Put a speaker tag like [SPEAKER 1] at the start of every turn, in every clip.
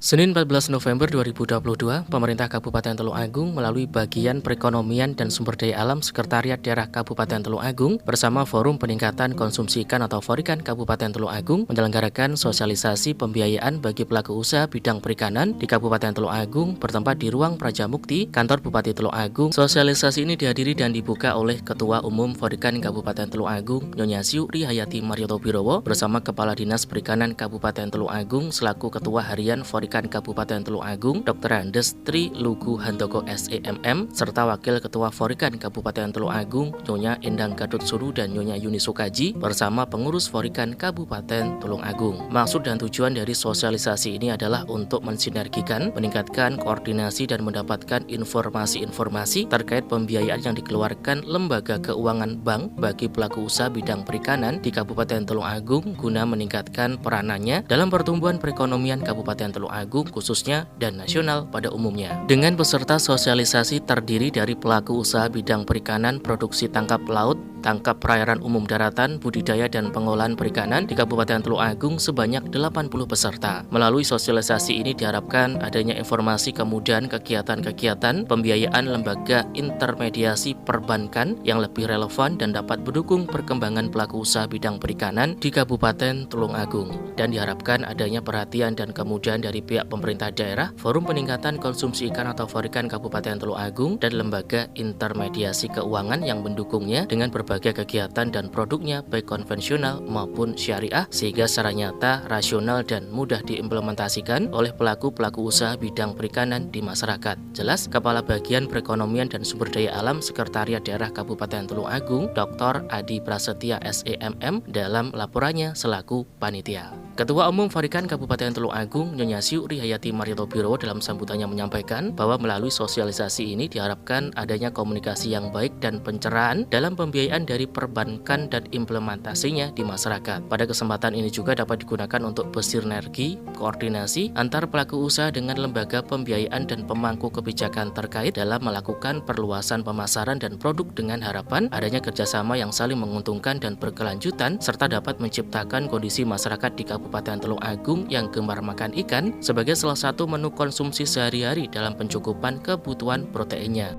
[SPEAKER 1] Senin 14 November 2022, Pemerintah Kabupaten Tulung Agung melalui Bagian Perekonomian dan Sumber Daya Alam Sekretariat Daerah Kabupaten Tulung Agung bersama Forum Peningkatan Konsumsi Ikan atau Forikan Kabupaten Tulung Agung menyelenggarakan sosialisasi pembiayaan bagi pelaku usaha bidang perikanan di Kabupaten Tulung Agung bertempat di Ruang Prajamukti, Kantor Bupati Tulung Agung. Sosialisasi ini dihadiri dan dibuka oleh Ketua Umum Forikan Kabupaten Tulung Agung, Nyonya Syukri Hayati Marioto Birowo bersama Kepala Dinas Perikanan Kabupaten Tulung Agung selaku Ketua Harian Forikan Kabupaten Tulung Agung, Dr. Andes Tri Lugu Handoko SEMM, serta Wakil Ketua Forikan Kabupaten Tulung Agung, Nyonya Endang Gadot Suru dan Nyonya Yuni Sukaji, bersama pengurus Forikan Kabupaten Tulung Agung. Maksud dan tujuan dari sosialisasi ini adalah untuk mensinergikan, meningkatkan koordinasi dan mendapatkan informasi-informasi terkait pembiayaan yang dikeluarkan Lembaga Keuangan Bank bagi pelaku usaha bidang perikanan di Kabupaten Tulung Agung guna meningkatkan peranannya dalam pertumbuhan perekonomian Kabupaten Tulung Agung khususnya dan nasional pada umumnya. Dengan peserta sosialisasi terdiri dari pelaku usaha bidang perikanan, produksi tangkap laut, tangkap perairan umum daratan, budidaya dan pengolahan perikanan di Kabupaten Tulung Agung sebanyak 80 peserta. Melalui sosialisasi ini diharapkan adanya informasi kemudahan kegiatan-kegiatan pembiayaan lembaga intermediasi perbankan yang lebih relevan dan dapat mendukung perkembangan pelaku usaha bidang perikanan di Kabupaten Tulung Agung. Dan diharapkan adanya perhatian dan kemudahan dari pihak pemerintah daerah, Forum Peningkatan Konsumsi Ikan atau Forikan Kabupaten Tulung Agung, dan lembaga intermediasi keuangan yang mendukungnya dengan berbagai kegiatan dan produknya baik konvensional maupun syariah sehingga secara nyata, rasional dan mudah diimplementasikan oleh pelaku-pelaku usaha bidang perikanan di masyarakat. Jelas, Kepala Bagian Perekonomian dan Sumber Daya Alam Sekretariat Daerah Kabupaten Tulung Agung, Dr. Adi Prasetya SEMM dalam laporannya selaku panitia. Ketua Umum Forikan Kabupaten Tulung Agung, Nyonya Syukri Hayati Marioto Birowo dalam sambutannya menyampaikan bahwa melalui sosialisasi ini diharapkan adanya komunikasi yang baik dan pencerahan dalam pembiayaan dari perbankan dan implementasinya di masyarakat. Pada kesempatan ini juga dapat digunakan untuk bersinergi, koordinasi antar pelaku usaha dengan lembaga pembiayaan dan pemangku kebijakan terkait dalam melakukan perluasan pemasaran dan produk dengan harapan adanya kerjasama yang saling menguntungkan dan berkelanjutan serta dapat menciptakan kondisi masyarakat di Kabupaten Tulung Agung yang gemar makan ikan sebagai salah satu menu konsumsi sehari-hari dalam pencukupan kebutuhan proteinnya.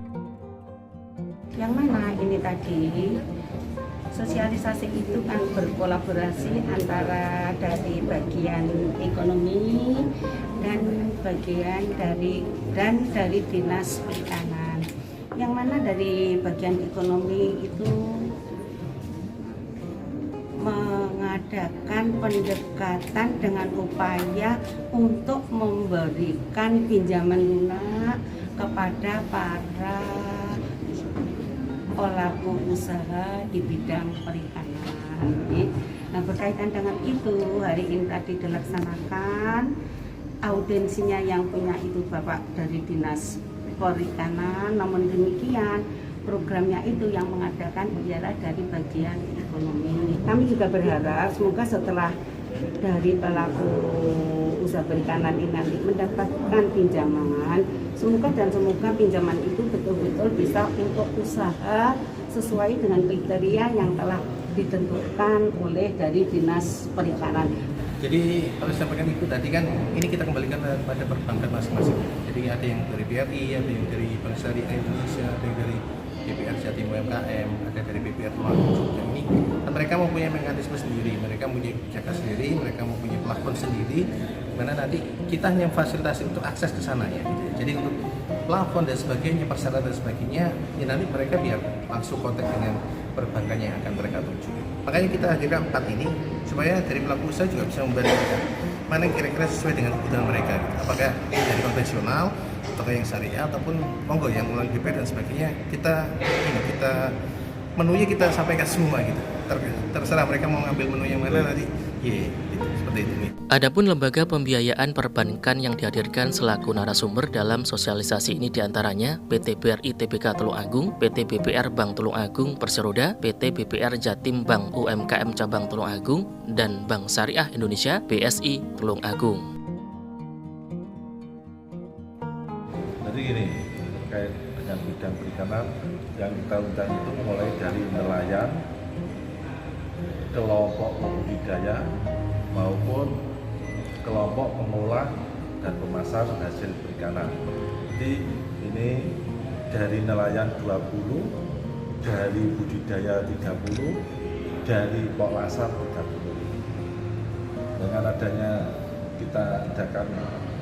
[SPEAKER 2] Yang mana ini tadi sosialisasi itu kan berkolaborasi antara dari bagian ekonomi dan bagian dari dinas perikanan. Yang mana dari bagian ekonomi itu mengadakan pendekatan dengan upaya untuk memberikan pinjaman lunak kepada para pelaku usaha di bidang perikanan. Nah, berkaitan dengan itu, hari ini tadi dilaksanakan audiensinya yang punya itu Bapak dari Dinas Perikanan. Namun demikian, programnya itu yang mengadakan ialah dari bagian ekonomi. Kami juga berharap semoga setelah dari pelaku usaha perikanan ini nanti mendapatkan pinjaman, semoga pinjaman itu betul-betul bisa untuk usaha sesuai dengan kriteria yang telah ditentukan oleh dari Dinas Perikanan.
[SPEAKER 3] Jadi kalau sampaikan itu tadi kan ini kita kembalikan pada perbankan masing-masing. Jadi ada yang dari BRI, ada yang dari Bank Syariah Indonesia, ada yang dari BPR Jatim UMKM, ada dari BPR Tulung Agung. Dan ini kan mereka mempunyai mekanisme sendiri, mereka mempunyai kebijakan sendiri, mereka mempunyai plafon sendiri, mana nanti kita hanya fasilitasi untuk akses ke sana ya. Jadi untuk plafon dan sebagainya, persyaratan dan sebagainya, ya nanti mereka biar langsung kontak dengan perbankan yang akan mereka tuju. Makanya kita hadirkan 4 ini supaya dari pelaku usaha juga bisa membandingkan mana yang kira-kira sesuai dengan kebutuhan mereka. Apakah dari konvensional atau yang syariah ataupun monggo yang melalui BPR dan sebagainya, kita menunya kita sampaikan semua gitu. Terserah mereka mau ngambil menu yang mana nanti gitu, seperti itu.
[SPEAKER 1] Adapun lembaga pembiayaan perbankan yang dihadirkan selaku narasumber dalam sosialisasi ini diantaranya PT BRI Tbk Tulung Agung, PT BPR Bank Tulung Agung Perseroda, PT BPR Jatim Bank UMKM Cabang Tulung Agung, dan Bank Syariah Indonesia BSI Tulung Agung.
[SPEAKER 4] Jadi gini, terkait dengan bidang perikanan yang kita undang itu mulai dari nelayan, kelompok budidaya maupun kelompok pengolah dan pemasar hasil perikanan. Jadi ini dari nelayan 20, dari budidaya 30, dari poklasar 30. Dengan adanya kita adakan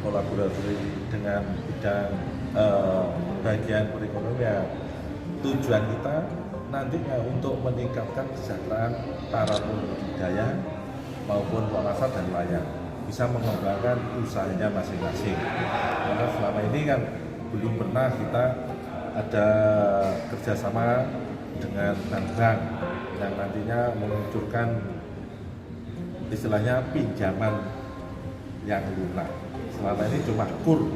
[SPEAKER 4] kolaborasi dengan bidang bagian perekonomian, tujuan kita nantinya untuk meningkatkan kesejahteraan para budidaya maupun poklasar dan nelayan, bisa mengembangkan usahanya masing-masing. Karena selama ini kan belum pernah kita ada kerjasama dengan bank yang nantinya meluncurkan istilahnya pinjaman yang lunak. Selama ini cuma KUR,